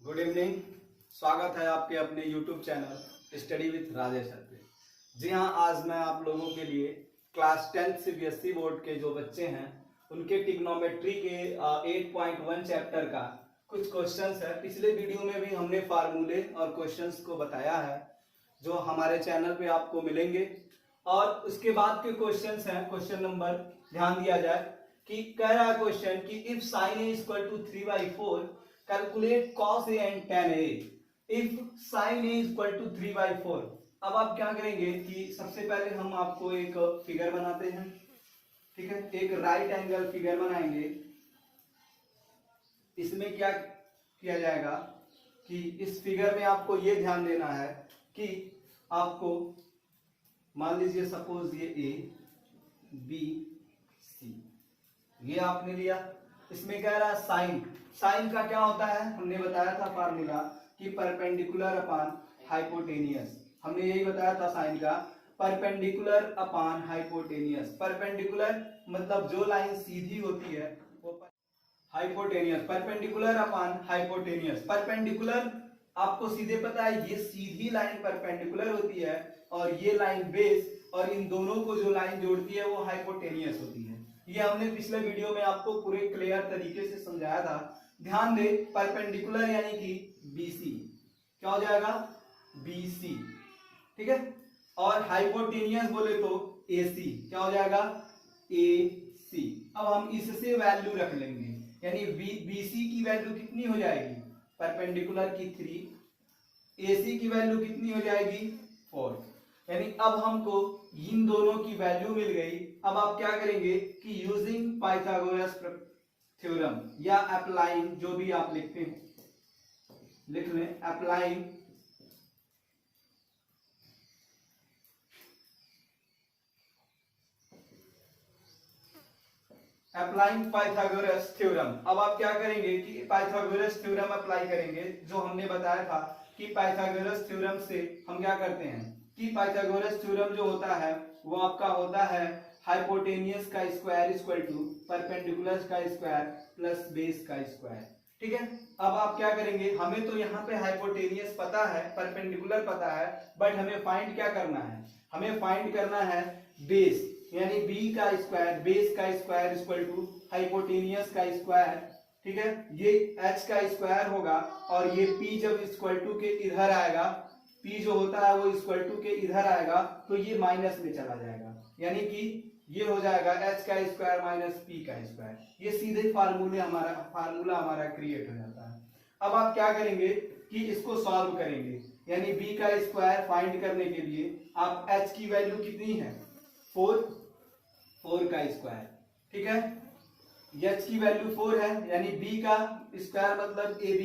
Good evening. स्वागत है आपके अपने YouTube channel study with Rajesh sir पे। जी हाँ, आज मैं आप लोगों के लिए क्लास 10 सीबीएसई बोर्ड के जो बच्चे हैं उनके ट्रिग्नोमेट्री के 8.1 चैप्टर का कुछ क्वेश्चंस है। पिछले वीडियो में भी हमने फार्मूले और क्वेश्चंस को बताया है जो हमारे चैनल पे आपको मिलेंगे। और उसके बाद के क्वेश्चंस हैं। क्वेश्चन नंबर ध्यान दिया जाए कि कह रहा है क्वेश्चन कि if sine A equal to 3/4 calculate cos a and tan a if sin a equal to 3/4। अब आप क्या करेंगे कि सबसे पहले हम आपको एक फिगर बनाते हैं। ठीक है, एक राइट एंगल फिगर बनाएंगे। इसमें क्या किया जाएगा कि इस फिगर में आपको ये ध्यान देना है कि आपको मान लीजिए सपोज ये ए बी सी ये आपने लिया। इसमें कह रहा है साइन। साइन का क्या होता है, हमने बताया था फार्मूला कि परपेंडिकुलर अपॉन हाइपोटेनियस। हमने यही बताया था साइन का, परपेंडिकुलर अपॉन हाइपोटेनियस। परपेंडिकुलर मतलब जो लाइन सीधी होती है वो hypotenuse, perpendicular upon hypotenuse. Perpendicular आपको सीधे पता है ये सीधी लाइन परपेंडिकुलर होती है और ये लाइन बेस, और इन दोनों को जो लाइन जोड़ती है वो हाइपोटेनियस होती है। ये हमने पिछले वीडियो में आपको पूरे क्लियर तरीके से समझाया था। ध्यान दे, परपेंडिकुलर यानी कि बीसी क्या हो जाएगा, बीसी। ठीक है, और हाइपोटेनियस बोले तो एसी क्या हो जाएगा, एसी। अब हम इससे वैल्यू रख लेंगे, यानी बीसी की वैल्यू कितनी हो जाएगी, परपेंडिकुलर की 3, एसी की वैल्यू कितनी हो जाएगी 4। यानी अब हमको इन दोनों की वैल्यू मिल गई। अब आप क्या करेंगे कि यूजिंग पाइथागोरस थ्योरम या अप्लाइंग, जो भी आप लिखते हैं लिख लें, अप्लाइंग पाइथागोरस थ्योरम। अब आप क्या करेंगे कि पाइथागोरस थ्योरम अप्लाई करेंगे। जो हमने बताया था कि पाइथागोरस थ्योरम से हम क्या करते हैं कि पाइथागोरस थ्योरम जो होता है वो आपका होता है हाइपोटेनियस का स्क्वायर इक्वल टू परपेंडिकुलर का स्क्वायर प्लस बेस का स्क्वायर। ठीक है, अब आप क्या करेंगे, हमें तो यहाँ पे हाइपोटेनियस पता है, परपेंडिकुलर पता है, बट हमें फाइंड क्या करना है, हमें फाइंड करना है बेस, यानी b का स्क्वायर, बेस का स्क्वायर इक्वल टू हाइपोटेनियस का स्क्वायर। ठीक है, ये h का स्क्वायर होगा और ये p जब इक्वल टू के इधर आएगा, p जो होता है वो इक्वल टू के इधर आएगा तो ये माइनस में चला जाएगा, यानी कि ये हो जाएगा h का स्क्वायर माइनस p का स्क्वायर। ये सीधे फार्मूला हमारा क्रिएट हो जाता है। अब आप क्या करेंगे कि इसको सॉल्व करेंगे, यानी b का स्क्वायर फाइंड करने के लिए आप h की वैल्यू कितनी है 4 का स्क्वायर। ठीक है, h की वैल्यू 4 है, यानी b का स्क्वायर मतलब ab,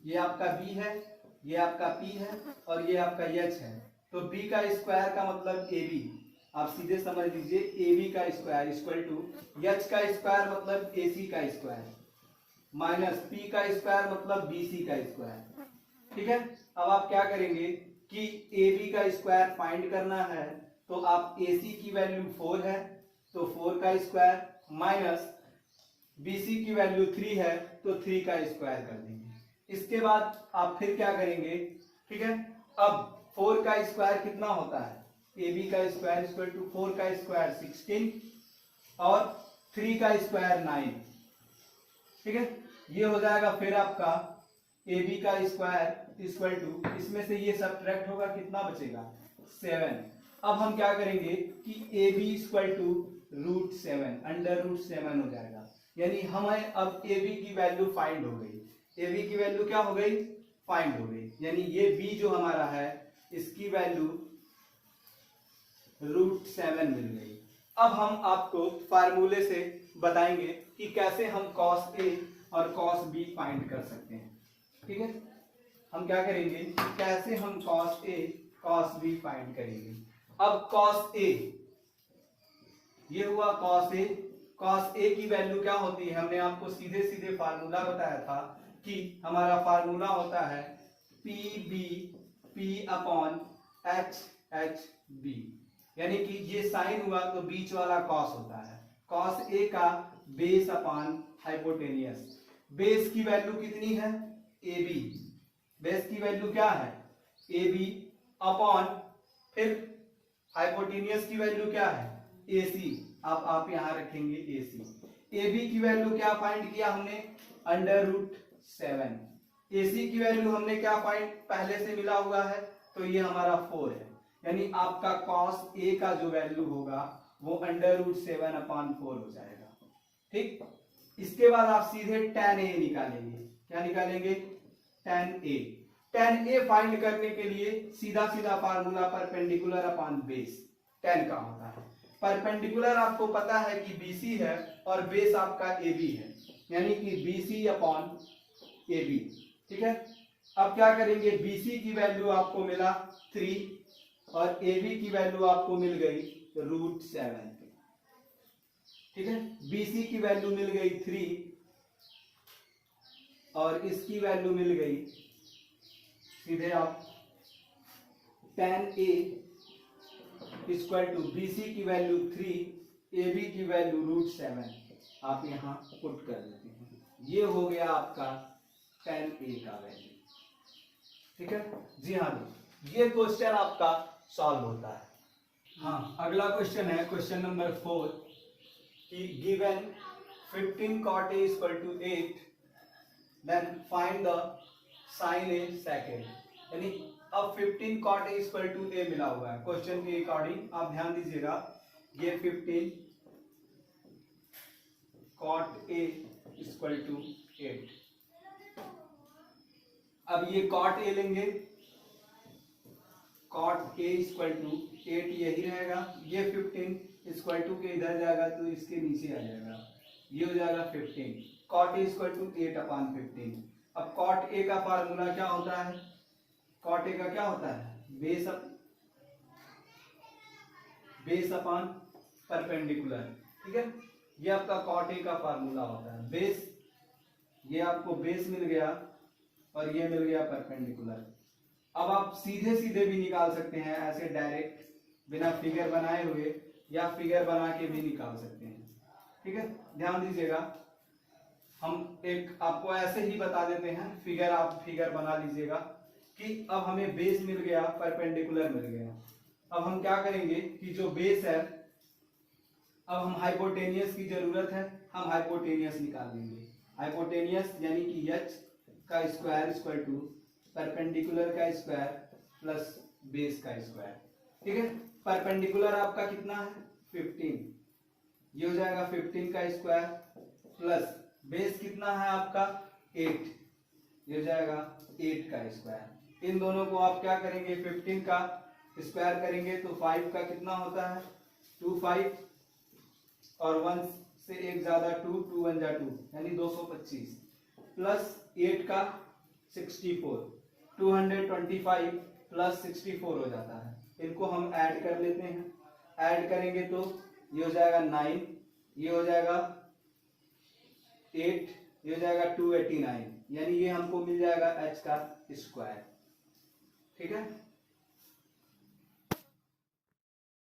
ये आपका b है, ये आपका p है और ये आपका h है। तो b का स्क्वायर का मतलब ab, आप सीधे समझ लीजिए ab का स्क्वायर इक्वल टू h का स्क्वायर मतलब ac का स्क्वायर माइनस p का स्क्वायर मतलब bc का स्क्वायर। ठीक है, अब आप क्या करेंगे कि ab का स्क्वायर फाइंड करना है, तो आप ac की वैल्यू 4 है तो 4 का स्क्वायर माइनस bc की वैल्यू 3 है तो 3 का स्क्वायर कर देंगे। इसके बाद आप फिर क्या करेंगे, ठीक है, अब 4 का स्क्वायर कितना होता है, ab का स्क्वायर इक्वल टू 4 का स्क्वायर 16 और 3 का स्क्वायर 9। ठीक है, ये हो जाएगा फिर आपका ab का स्क्वायर इक्वल टू, इसमें से ये सब्ट्रैक्ट होगा, कितना बचेगा 7। अब हम क्या करेंगे कि ab इक्वल टू √7 √7 हो जाएगा, यानी हमें अब ab की वैल्यू फाइंड हो गई। ab की वैल्यू क्या हो गई, फाइंड हो गई, यानी ये b जो हमारा है इसकी वैल्यू √7 मिल गई। अब हम आपको फार्मूले से बताएंगे कि कैसे हम cos a और cos b फाइंड कर सकते हैं। ठीक है, हम क्या करेंगे, कैसे हम cos a cos b find करेंगे। अब cos a, ये हुआ cos a। cos a की वैल्यू क्या होती है, हमने आपको सीधे सीधे फार्मूला बताया था कि हमारा फार्मूला होता है pb p upon h h b, यानी कि ये साइन हुआ तो बीच वाला cos होता है, cos a का बेस अपॉन हाइपोटेनियस। बेस की वैल्यू कितनी है ab, बेस की वैल्यू क्या है ए बी अपॉन, फिर हाइपोटेनियस की वैल्यू क्या है ए सी, आप यहां रखेंगे ए सी। ए बी की वैल्यू क्या फाइंड किया हमने √7। ए सी की वैल्यू हमने क्या फाइंड पहले से मिला हुआ है, तो ये हमारा 4 है, यानी आपका कॉस ए का जो वैल्यू होगा वो √7/4 हो जाएगा। ठीक, इसके बाद आप सीधे tan ए निकालेंगे। क्या निकालेंगे tan ए। tan ए फाइंड करने के लिए सीधा सीधा formula perpendicular upon base tan का होता है। परपेंडिकुलर आपको पता है कि BC है और बेस आपका AB है, यानी कि BC अपॉन AB। ठीक है, अब क्या करेंगे, BC की वैल्यू आपको मिला 3 और AB की वैल्यू आपको मिल गई √7। ठीक है, BC की वैल्यू मिल गई 3 और इसकी वैल्यू मिल गई, सीधे आप tan A equal to BC की वैल्यू 3, AB की वैल्यू √7 आप यहां पुट कर देते हैं। ये हो गया आपका tan A का वैल्यू। ठीक है जी, हाँ ये क्वेश्चन आपका सॉल्व होता है। हाँ, अगला क्वेश्चन है क्वेश्चन नंबर 4 कि given 15 cot A equal to 8 then find the sin A second. यानी अब 15 cot A equal to A मिला हुआ है क्वेश्चन के अकॉर्डिंग, आप ध्यान दीजिएगा। ये 15 cot A इक्वल टू 8। अब ये cot A लेंगे, cot A इक्वल टू 8 यही रहेगा। ये 15 इक्वल टू के इधर जाएगा तो इसके नीचे आ जाएगा, ये हो जाएगा 15। cot A equal to 8/15। अब cot A का फार्मूला क्या होता है, cot A का क्या होता है बेस अपॉन परपेंडिकुलर। ठीक है, ये आपका cot A का फार्मूला होता है। बेस, ये आपको बेस मिल गया और ये मिल गया परपेंडिकुलर। अब आप सीधे सीधे भी निकाल सकते हैं, ऐसे डायरेक्ट बिना फिगर बनाए हुए, या फिगर बना के भी निकाल सकते हैं। ठीक है, ध्यान दीजिएगा, हम एक आपको ऐसे ही बता देते हैं, फिगर आप फिगर बना लीजिएगा कि अब हमें बेस मिल गया, परपेंडिकुलर मिल गया। अब हम क्या करेंगे कि जो बेस है, अब हम हाइपोटेनियस की जरूरत है, हम हाइपोटेनियस निकाल लेंगे। हाइपोटेनियस यानी कि h का स्क्वायर इक्वल टू परपेंडिकुलर का स्क्वायर प्लस बेस का स्क्वायर। ठीक है, परपेंडिकुलर आपका कितना है 15, ये हो जाएगा 15 का स्क्वायर प्लस बेस कितना है आपका 8, ये हो जाएगा 8 का स्क्वायर। इन दोनों को आप क्या करेंगे, 15 का स्क्वायर करेंगे तो 5 का कितना होता है 2 5 और 1 से 1 ज्यादा 2 2 1 जा 2 यानी 225 प्लस 8 का 64 225 प्लस 64 हो जाता है। इनको हम ऐड कर लेते हैं, ऐड करेंगे तो ये हो जाएगा 9, ये हो जाएगा 8, ये हो जाएगा 289, यानी ये हमको मिल जाएगा h का स्क्वायर। ठीक है,